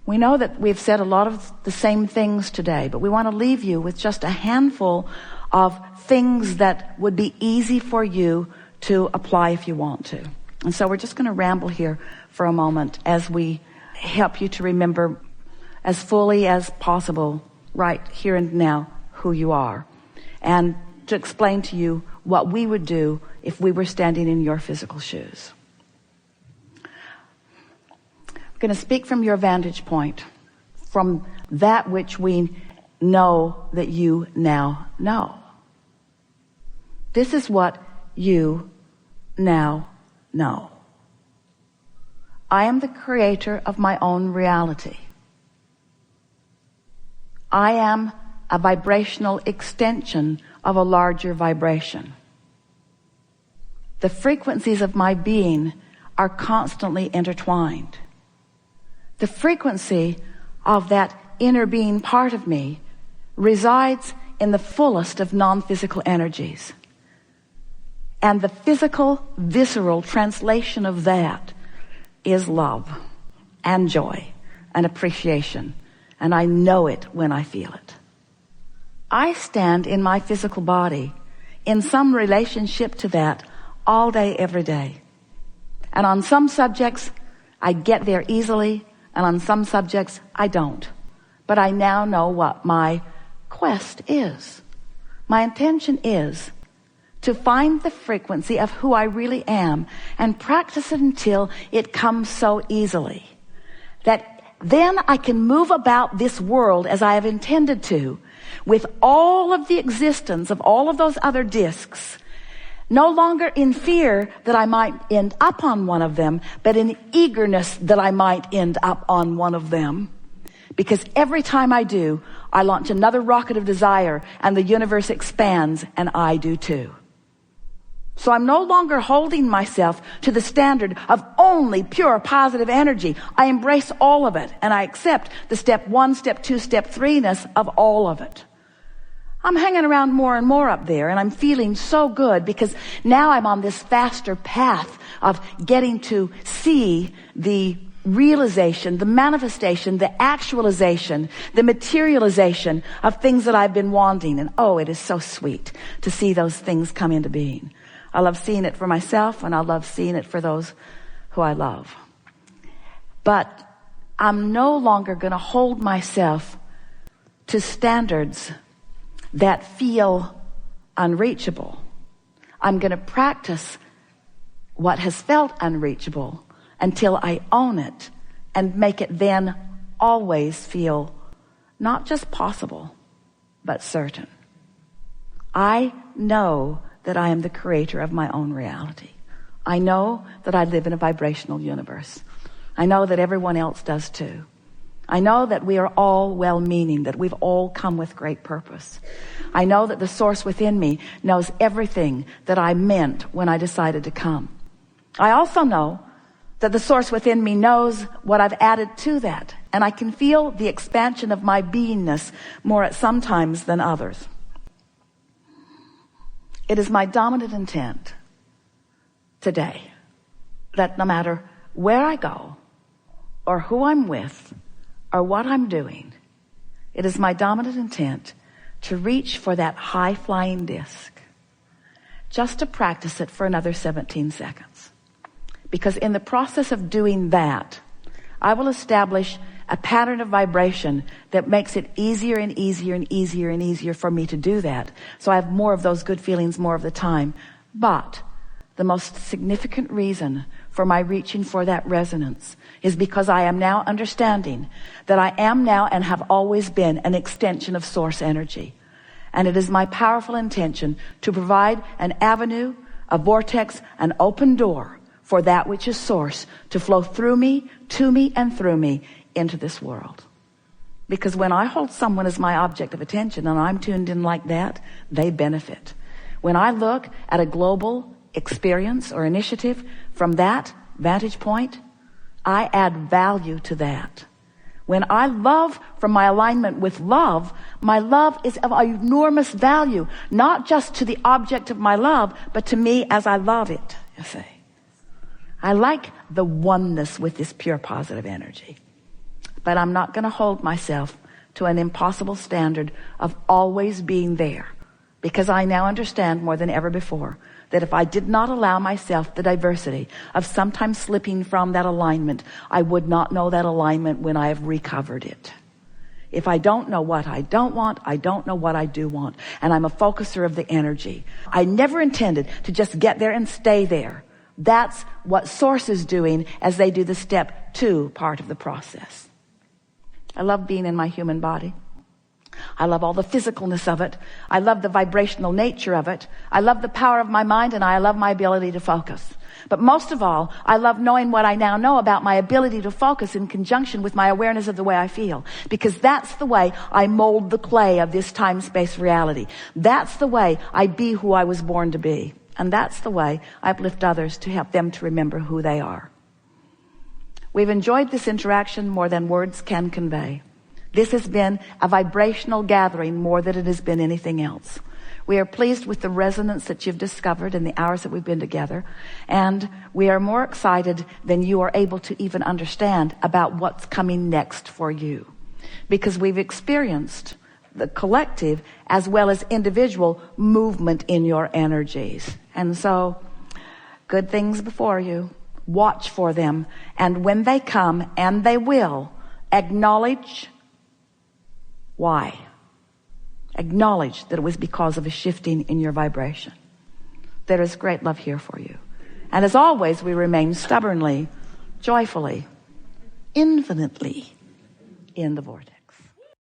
We know that we've said a lot of the same things today, but we want to leave you with just a handful of things that would be easy for you to apply if you want to. And so we're just going to ramble here for a moment as we help you to remember as fully as possible right here and now who you are, and to explain to you what we would do if we were standing in your physical shoes. I'm going to speak from your vantage point, from that which we know that you now know. This is what you now know. I am the creator of my own reality. I am a vibrational extension of a larger vibration. The frequencies of my being are constantly intertwined. The frequency of that inner being part of me resides in the fullest of non-physical energies. And the physical, visceral translation of that is love and joy and appreciation. And I know it when I feel it. I stand in my physical body in some relationship to that all day, every day. And on some subjects, I get there easily, and on some subjects, I don't. But I now know what my quest is. My intention is to find the frequency of who I really am and practice it until it comes so easily that then I can move about this world as I have intended to, with all of the existence of all of those other discs, no longer in fear that I might end up on one of them, but in eagerness that I might end up on one of them. Because every time I do, I launch another rocket of desire, and the universe expands, and I do too. So I'm no longer holding myself to the standard of only pure positive energy. I embrace all of it, and I accept the step 1, step 2, step 3-ness of all of it. I'm hanging around more and more up there, and I'm feeling so good because now I'm on this faster path of getting to see the realization, the manifestation, the actualization, the materialization of things that I've been wanting. And oh, it is so sweet to see those things come into being. I love seeing it for myself, and I love seeing it for those who I love. But I'm no longer going to hold myself to standards that feel unreachable. I'm going to practice what has felt unreachable until I own it and make it then always feel not just possible, but certain. I know that I am the creator of my own reality. I know that I live in a vibrational universe. I know that everyone else does too. I know that we are all well-meaning, that we've all come with great purpose. I know that the source within me knows everything that I meant when I decided to come. I also know that the source within me knows what I've added to that, and I can feel the expansion of my beingness more at some times than others. It is my dominant intent today that no matter where I go or who I'm with or what I'm doing, it is my dominant intent to reach for that high-flying disc, just to practice it for another 17 seconds. Because in the process of doing that, I will establish a pattern of vibration that makes it easier and easier and easier and easier for me to do that. So I have more of those good feelings more of the time. But the most significant reason for my reaching for that resonance is because I am now understanding that I am now and have always been an extension of source energy. And it is my powerful intention to provide an avenue, a vortex, an open door for that which is source to flow through me, to me, and through me into this world. Because when I hold someone as my object of attention and I'm tuned in like that, they benefit. When I look at a global experience or initiative from that vantage point, I add value to that. When I love from my alignment with love, my love is of enormous value, not just to the object of my love, but to me as I love it, you see. I like the oneness with this pure positive energy. but I'm not going to hold myself to an impossible standard of always being there, because I now understand more than ever before that if I did not allow myself the diversity of sometimes slipping from that alignment, I would not know that alignment when I have recovered it. If I don't know what I don't want, I don't know what I do want. And I'm a focuser of the energy. I never intended to just get there and stay there. That's what Source is doing as they do the step 2 part of the process. I love being in my human body. I love all the physicalness of it. I love the vibrational nature of it. I love the power of my mind, and I love my ability to focus. But most of all, I love knowing what I now know about my ability to focus in conjunction with my awareness of the way I feel. Because that's the way I mold the clay of this time-space reality. That's the way I be who I was born to be. And that's the way I uplift others to help them to remember who they are. We've enjoyed this interaction more than words can convey. This has been a vibrational gathering more than it has been anything else. We are pleased with the resonance that you've discovered in the hours that we've been together. And we are more excited than you are able to even understand about what's coming next for you. Because we've experienced the collective as well as individual movement in your energies. And so, good things before you. Watch for them. And when they come, and they will, acknowledge why. Acknowledge that it was because of a shifting in your vibration. There is great love here for you. And as always, we remain stubbornly, joyfully, infinitely in the vortex.